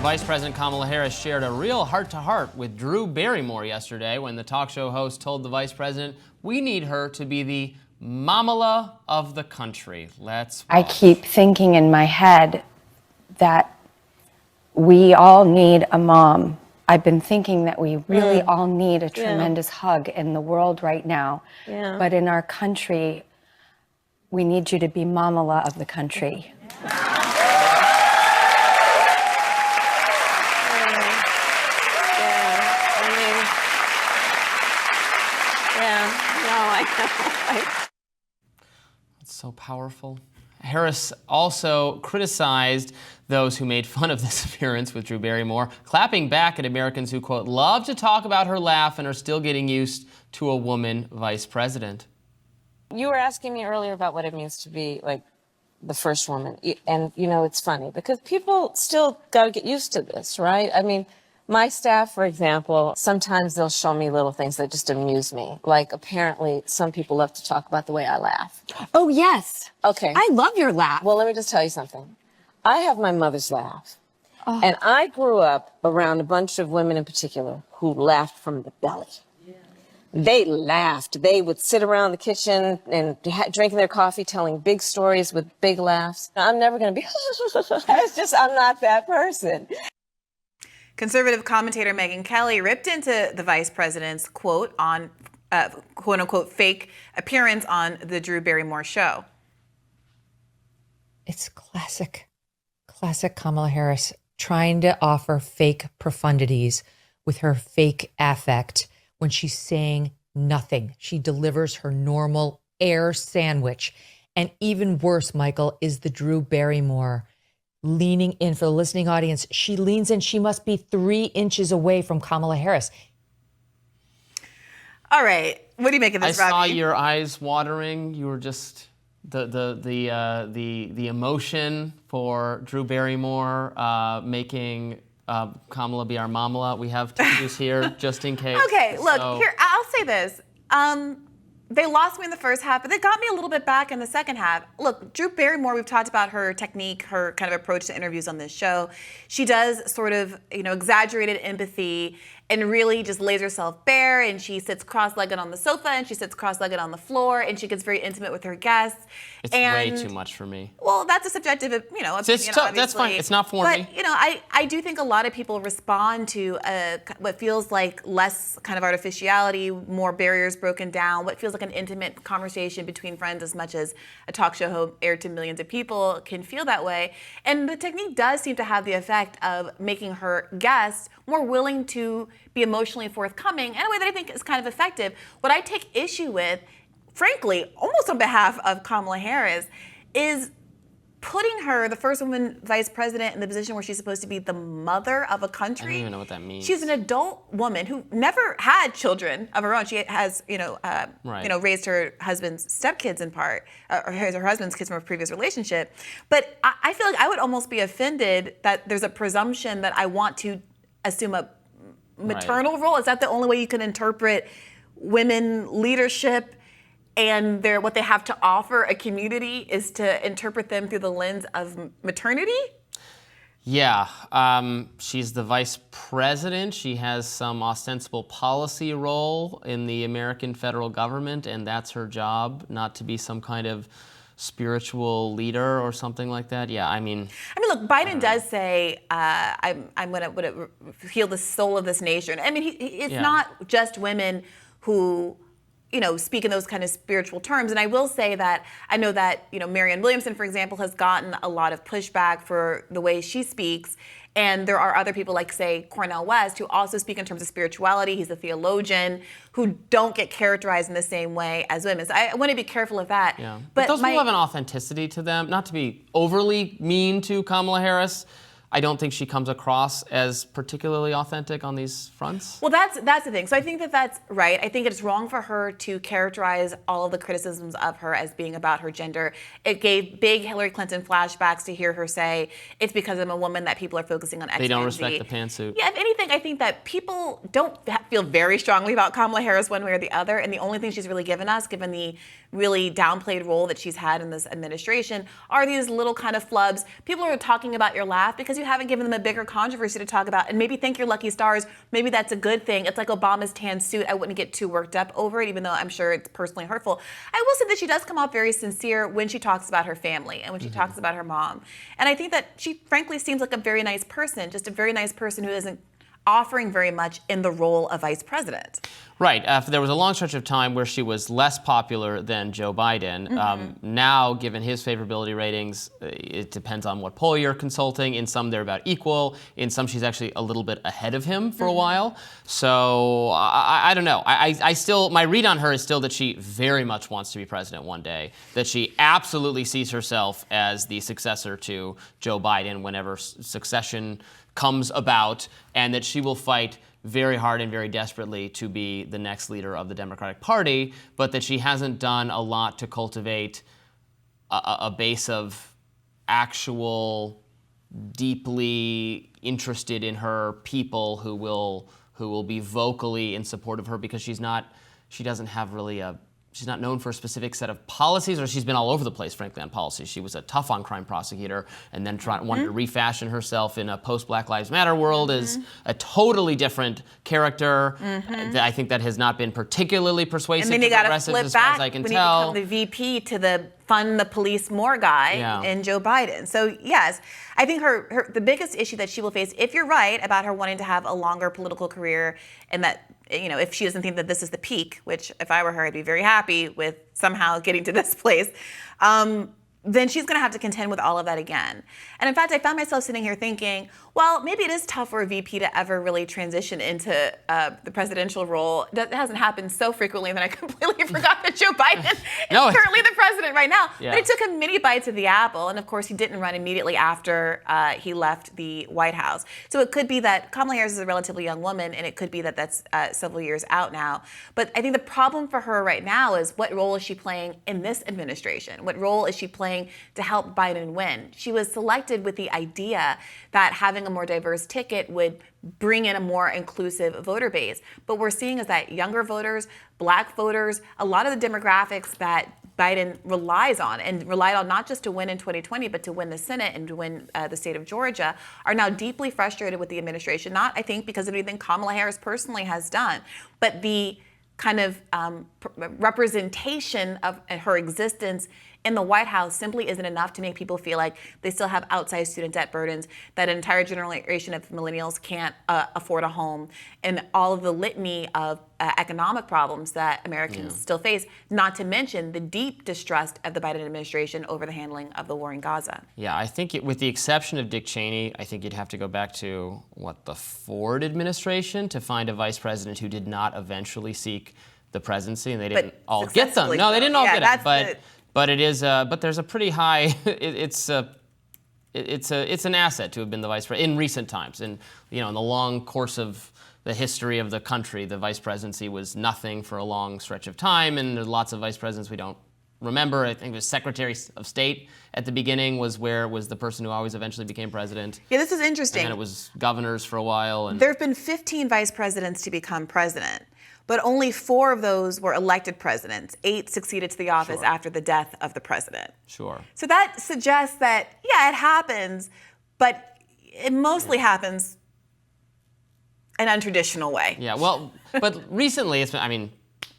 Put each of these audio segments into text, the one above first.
Vice President Kamala Harris shared a real heart-to-heart with Drew Barrymore yesterday when the talk show host told the vice president, we need her to be the Mamala of the country. Let's watch. I keep thinking in my head that we all need a mom. I've been thinking that we really all need a tremendous hug in the world right now. Yeah. But in our country, we need you to be Mamala of the country. It's so powerful. Harris also criticized those who made fun of this appearance with Drew Barrymore, clapping back at Americans who, quote, love to talk about her laugh and are still getting used to a woman vice president. You were asking me earlier about what it means to be, like, the first woman. And, you know, it's funny because people still got to get used to this, right? I mean, my staff, for example, sometimes they'll show me little things that just amuse me. Like, apparently, some people love to talk about the way I laugh. Oh, yes. Okay. I love your laugh. Well, let me just tell you something. I have my mother's laugh. Oh. And I grew up around a bunch of women in particular who laughed from the belly. Yeah. They laughed. They would sit around the kitchen and drinking their coffee, telling big stories with big laughs. I'm never going to be, it's just, I'm not that person. Conservative commentator Megyn Kelly ripped into the vice president's quote on, quote unquote, fake appearance on the Drew Barrymore show. It's classic Kamala Harris trying to offer fake profundities with her fake affect when she's saying nothing. She delivers her normal air sandwich. And even worse, Michael, is the Drew Barrymore leaning in. For the listening audience, she leans in. She must be 3 inches away from Kamala Harris. All right. What do you make of this, Robby? I saw your eyes watering. You were just the emotion for Drew Barrymore making Kamala be our Mamala. We have tissues here just in case. Okay, look, here, I'll say this. They lost me in the first half, but they got me a little bit back in the second half. Look, Drew Barrymore, we've talked about her technique, her kind of approach to interviews on this show. She does sort of, exaggerated empathy and really just lays herself bare, and she sits cross-legged on the sofa and she sits cross-legged on the floor, and she gets very intimate with her guests. It's way too much for me. Well, that's a subjective, opinion, That's fine. It's not for me. But, I do think a lot of people respond to what feels like less kind of artificiality, more barriers broken down, what feels like an intimate conversation between friends as much as a talk show aired to millions of people can feel that way. And the technique does seem to have the effect of making her guests more willing to be emotionally forthcoming in a way that I think is kind of effective. What I take issue with, frankly, almost on behalf of Kamala Harris, is putting her, the first woman vice president, in the position where she's supposed to be the mother of a country. I don't even know what that means. She's an adult woman who never had children of her own. She has, raised her husband's stepkids in part, or her husband's kids from a previous relationship. But I feel like I would almost be offended that there's a presumption that I want to assume a maternal role. Is that the only way you can interpret women leadership and what they have to offer a community, is to interpret them through the lens of maternity? Yeah, she's the vice president. She has some ostensible policy role in the American federal government, and that's her job, not to be some kind of spiritual leader or something like that. Yeah, I mean, look, Biden does say, I'm going to heal the soul of this nation. I mean, it's not just women who, speak in those kind of spiritual terms. And I will say that I know that, Marianne Williamson, for example, has gotten a lot of pushback for the way she speaks. And there are other people like, say, Cornel West, who also speak in terms of spirituality. He's a theologian, who don't get characterized in the same way as women. So I want to be careful of that. Yeah. But those people have an authenticity to them. Not to be overly mean to Kamala Harris, I don't think she comes across as particularly authentic on these fronts. Well, that's the thing. So I think that's right. I think it's wrong for her to characterize all of the criticisms of her as being about her gender. It gave big Hillary Clinton flashbacks to hear her say, it's because I'm a woman that people are focusing on X, They don't Y, respect Z. the pantsuit. Yeah, if anything, I think that people don't feel very strongly about Kamala Harris one way or the other. And the only thing she's really given us, given the really downplayed role that she's had in this administration are these little kind of flubs. People are talking about your laugh because you haven't given them a bigger controversy to talk about, and maybe thank your lucky stars. Maybe that's a good thing. It's like Obama's tan suit. I wouldn't get too worked up over it, even though I'm sure it's personally hurtful. I will say that she does come off very sincere when she talks about her family and when she talks about her mom. And I think that she frankly seems like a very nice person, just a very nice person who isn't offering very much in the role of vice president. Right. There was a long stretch of time where she was less popular than Joe Biden. Now, given his favorability ratings, it depends on what poll you're consulting. In some, they're about equal. In some, she's actually a little bit ahead of him for a while. So I don't know. I still, my read on her is still that she very much wants to be president one day, that she absolutely sees herself as the successor to Joe Biden whenever succession comes about, and that she will fight very hard and very desperately to be the next leader of the Democratic Party, but that she hasn't done a lot to cultivate a base of actual deeply interested in her people who will be vocally in support of her, because she doesn't have really she's not known for a specific set of policies, or she's been all over the place, frankly, on policies. She was a tough on crime prosecutor and then wanted to refashion herself in a post-Black Lives Matter world as a totally different character. I think that has not been particularly persuasive And then to you got to progressives, flip as far as back I can when tell. you become the VP to the fund the police more guy in Joe Biden. So yes, I think the biggest issue that she will face, if you're right about her wanting to have a longer political career, and that, you know, if she doesn't think that this is the peak, which if I were her, I'd be very happy with somehow getting to this place, then she's going to have to contend with all of that again. And in fact, I found myself sitting here thinking, well, maybe it is tough for a VP to ever really transition into the presidential role. That hasn't happened so frequently that I completely forgot that Joe Biden is currently the president right now. Yeah. But it took him many bites of the apple. And of course, he didn't run immediately after he left the White House. So it could be that Kamala Harris is a relatively young woman, and it could be that that's several years out now. But I think the problem for her right now is, what role is she playing in this administration? What role is she playing to help Biden win? She was selected with the idea that having a more diverse ticket would bring in a more inclusive voter base. But we're seeing is that younger voters, Black voters, a lot of the demographics that Biden relies on, and relied on not just to win in 2020, but to win the Senate and to win the state of Georgia, are now deeply frustrated with the administration. Not, I think, because of anything Kamala Harris personally has done, but the kind of representation of her existence in the White House simply isn't enough to make people feel like they still have outsized student debt burdens, that an entire generation of millennials can't afford a home, and all of the litany of economic problems that Americans still face, not to mention the deep distrust of the Biden administration over the handling of the war in Gaza. Yeah, I think with the exception of Dick Cheney, I think you'd have to go back to, the Ford administration to find a vice president who did not eventually seek the presidency, and they didn't all get them. No, they didn't all get it, but it is. But there's a pretty high. It's an asset to have been the vice president in recent times, and in the long course of the history of the country, the vice presidency was nothing for a long stretch of time, and there's lots of vice presidents we don't remember. I think it was Secretary of State at the beginning was the person who always eventually became president. Yeah, this is interesting. And then it was governors for a while. And there have been 15 vice presidents to become president, but only 4 of those were elected presidents. 8 succeeded to the office after the death of the president. Sure. So that suggests that, yeah, it happens, but it mostly happens in an untraditional way. Yeah, well, but recently it's been,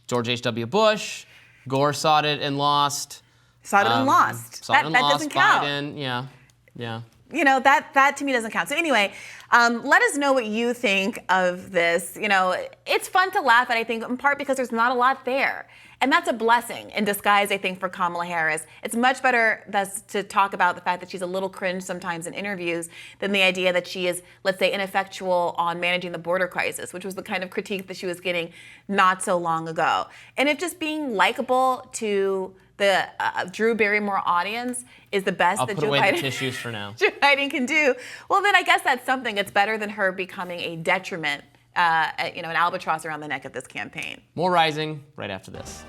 George H.W. Bush, Gore sought it and lost. Sought it and lost. That doesn't count. Biden, yeah. That to me doesn't count. So anyway, let us know what you think of this. It's fun to laugh at, I think, in part because there's not a lot there. And that's a blessing in disguise, I think, for Kamala Harris. It's much better to talk about the fact that she's a little cringe sometimes in interviews than the idea that she is, let's say, ineffectual on managing the border crisis, which was the kind of critique that she was getting not so long ago. And if just being likable to the Drew Barrymore audience is the best I'll that put Joe away Biden, the tissues for now. Joe Biden can do, well, then I guess that's something. It's better than her becoming a detriment, an albatross around the neck of this campaign. More Rising right after this.